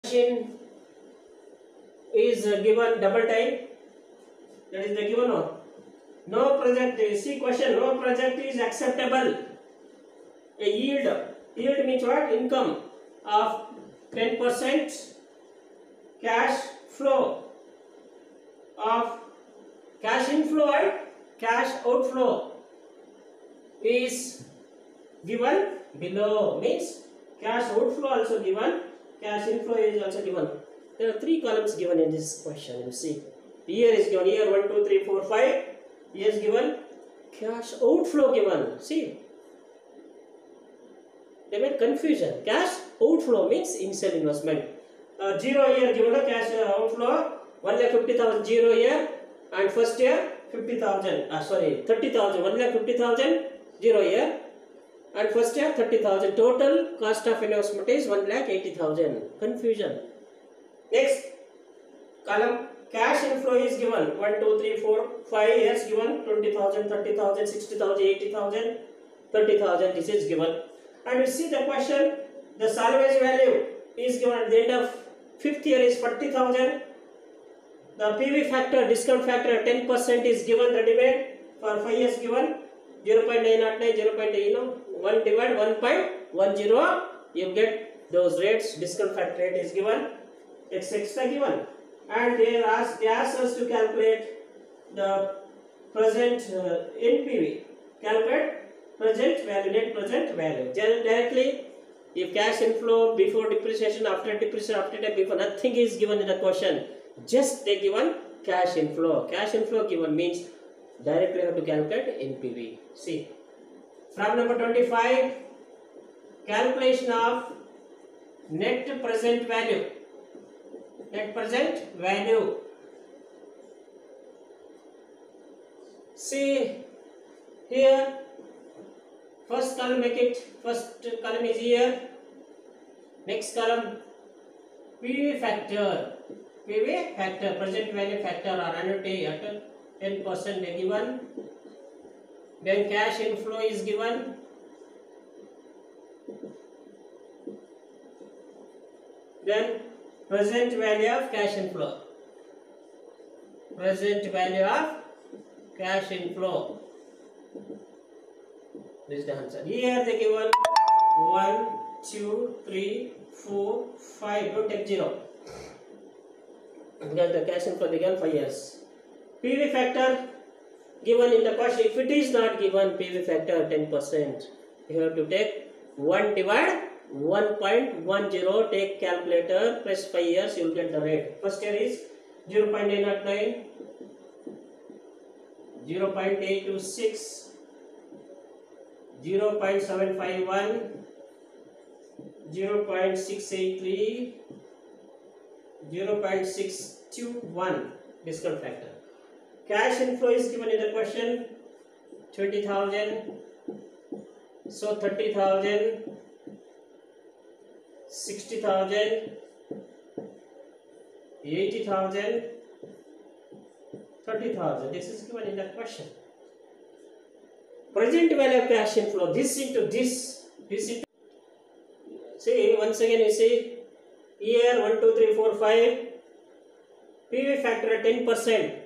Question is given double time. That is the given one. No project. See question. No project is acceptable. A yield. Yield means what? Income of 10%. Cash flow of cash inflow and cash outflow is given below. Means cash outflow also given. Cash inflow is also given. There are three columns given in this question. You see, year is given. Year 1, 2, 3, 4, 5. Year is given. Cash outflow given. See, they made confusion. Cash outflow means initial investment. 0 year given a cash outflow 1,50,000 0 year, and first year 50,000. 30,000. 1,50,000 0 year. And first year 30,000. Total cost of investment is 1,80,000. Confusion. Next column, cash inflow is given 1, 2, 3, 4, 5 years given 20,000, 30,000, 60,000, 80,000, 30,000. This is given. And you see the question, the salvage value is given at the end of 5th year is 40,000. The PV factor, discount factor 10% is given ready-made for 5 years given 0.909, 0.1 divided 1.10. You get those rates. Discount factor rate is given. It's extra given, and they ask us to calculate the present NPV. Calculate present value, net present value. Directly, if cash inflow before depreciation, after depreciation, after tax, before, nothing is given in the question. Just they given cash inflow. Cash inflow given means directly have to calculate NPV. See, from number 25, calculation of net present value. Net present value. See here, first column make it. First column is here. Next column, PV factor. PV factor, present value factor or annuity at 10% given. Then cash inflow is given. Then present value of cash inflow. Present value of cash inflow. This is the answer. Here they given 1, 2, 3, 4, 5. Don't take 0. Because the cash inflow began 5 years. PV factor given in the question. If it is not given PV factor 10%, you have to take 1 divided 1.10. Take calculator, press 5 years, you will get the rate. First year is 0.909, 0.826, 0.751, 0.683, 0.621 discount factor. Cash inflow is given in the question 20,000. So 30,000, 60,000, 80,000, 30,000. This is given in the question. Present value of cash inflow. This into this. This into. See, once again you see here 1, 2, 3, 4, 5. PV factor at 10%.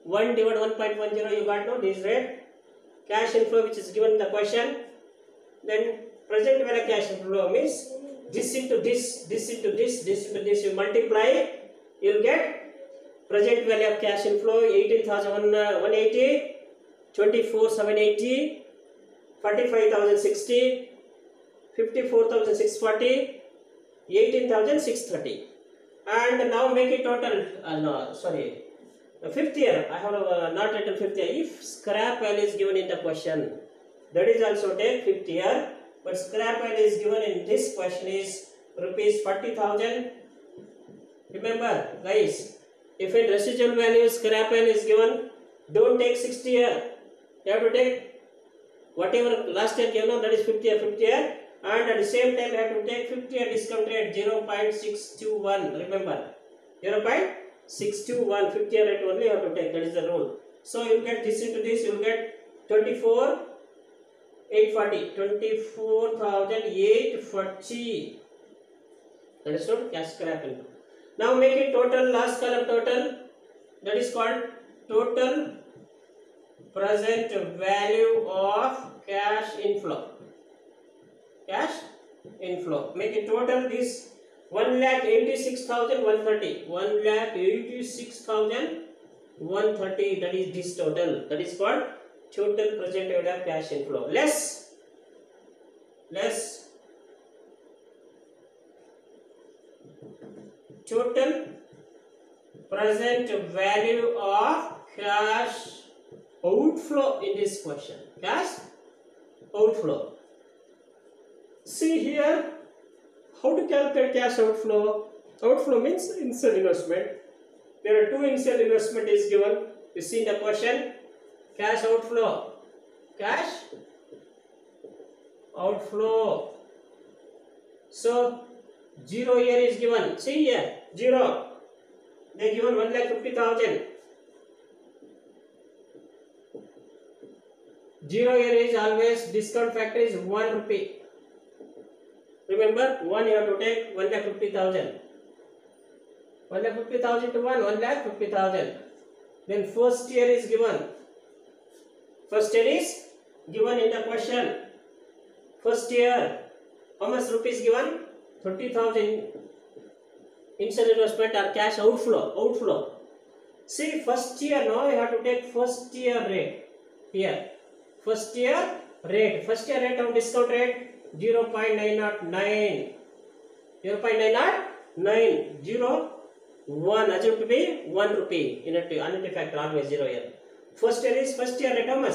1 divided 1.10. You got no this rate. Cash inflow which is given in the question. Then present value of cash inflow means this into this, this into this, this into this. You multiply, you will get present value of cash inflow 18,180, 24,780, 45,060, 54,640, 18,630. And now make it total. The 5th year. I have not written 5th year. If scrap value is given in the question, that is also take 5th year. But scrap value is given in this question is rupees 40,000. Remember, guys, if in residual value scrap value is given, don't take 60 year. You have to take whatever last year given, that is 5th year, 5th year. And at the same time, you have to take 5th year discount rate 0.621. Remember, 0.621. 5th year rate only you have to take. That is the rule. So you get this into this, you will get 24,840. Understood? Cash scrap inflow. Now make it total, last column total, that is called total present value of cash inflow. Cash inflow. Make it total this 1,86,130. 1,86,130. That is this total. That is called total present value of cash inflow. Less total present value of cash outflow in this question. Cash outflow. See here, how to calculate cash outflow? Outflow means initial investment. There are two initial investment is given. You see in the question, cash outflow. Cash outflow. So 0 here is given. See here, 0. They given 1,50,000. 0 here is always discount factor is 1 rupee. Remember, 1 you have to take 1,50,000. 1,50,000 to 1,50,000. Then first year is given. First year is given in the question. First year, how much rupees given? 30,000 initial investment or cash outflow. See, first year now you have to take first year rate here. First year rate of discount rate 0.909. 0.909. 0 1 assumed to be 1 rupee in a unity factor, always 0 here. First year rate how much?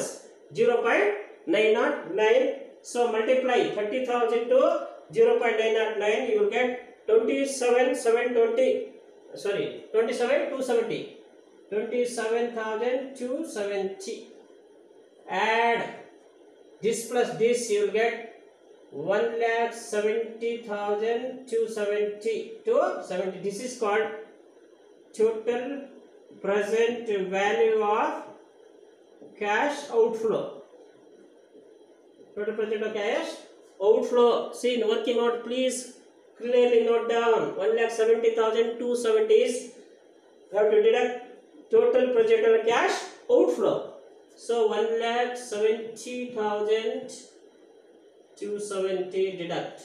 0.909. So multiply 30,000 to 0.909, you will get 27,270. 27,270. Add this plus this, you will get 1,70,270 to 70. This is called total present value of cash outflow. Total present of cash outflow. See, in working out, please clearly note down 1,70,270 is you have to deduct total present of cash outflow. So 1,70,270 deduct.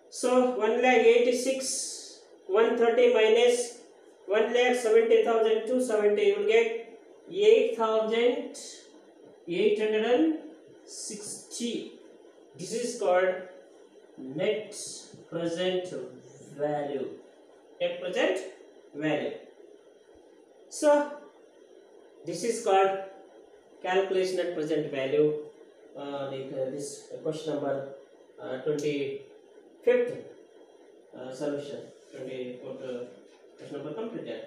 So 1,86,130 minus 1,70,270, you will get 8,860. This is called net present value. Net present value. So this is called calculation at present value. This question number 25th solution. 24th question number completed.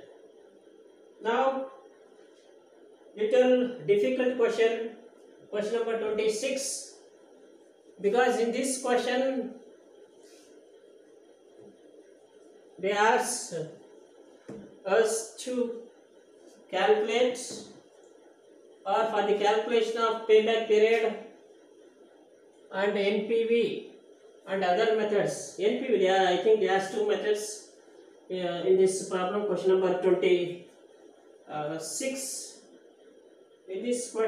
Now, little difficult question number 26, because in this question they ask us to calculate, or for the calculation of payback period and NPV and other methods. NPV, yeah, I think they ask two methods in this problem, question number 26. In this question